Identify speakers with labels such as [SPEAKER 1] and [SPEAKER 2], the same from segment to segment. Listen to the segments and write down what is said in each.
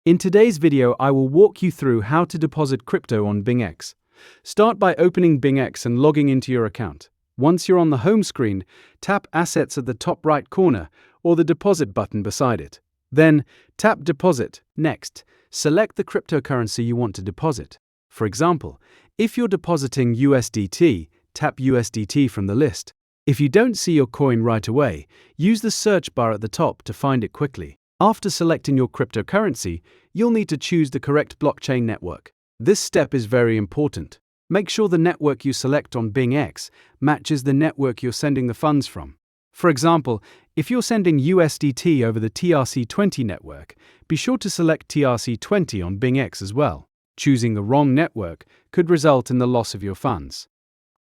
[SPEAKER 1] In today's video, I will walk you through how to deposit crypto on BingX. Start by opening BingX and logging into your account. Once you're on the home screen, tap Assets at the top right corner or the Deposit button beside it. Then, tap Deposit. Next, select the cryptocurrency you want to deposit. For example, if you're depositing USDT, tap USDT from the list. If you don't see your coin right away, use the search bar at the top to find it quickly. After selecting your cryptocurrency, you'll need to choose the correct blockchain network. This step is very important. Make sure the network you select on BingX matches the network you're sending the funds from. For example, if you're sending USDT over the TRC20 network, be sure to select TRC20 on BingX as well. Choosing the wrong network could result in the loss of your funds.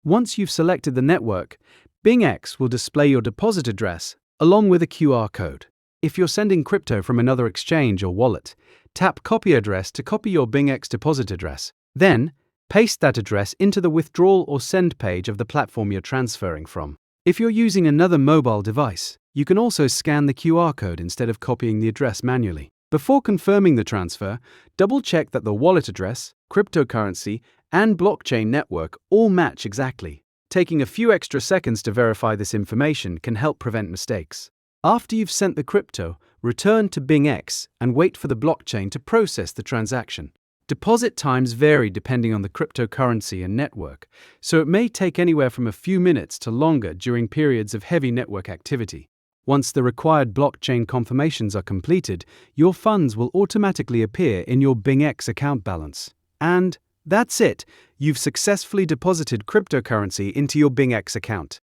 [SPEAKER 1] Once you've selected the network, BingX will display your deposit address along with a QR code. If you're sending crypto from another exchange or wallet, tap Copy Address to copy your BingX deposit address. Then, paste that address into the withdrawal or send page of the platform you're transferring from. If you're using another mobile device, you can also scan the QR code instead of copying the address manually. Before confirming the transfer, double-check that the wallet address, cryptocurrency, and blockchain network all match exactly. Taking a few extra seconds to verify this information can help prevent mistakes. After you've sent the crypto, return to BingX and wait for the blockchain to process the transaction. Deposit times vary depending on the cryptocurrency and network, so it may take anywhere from a few minutes to longer during periods of heavy network activity. Once the required blockchain confirmations are completed, your funds will automatically appear in your BingX account balance. And that's it! You've successfully deposited cryptocurrency into your BingX account.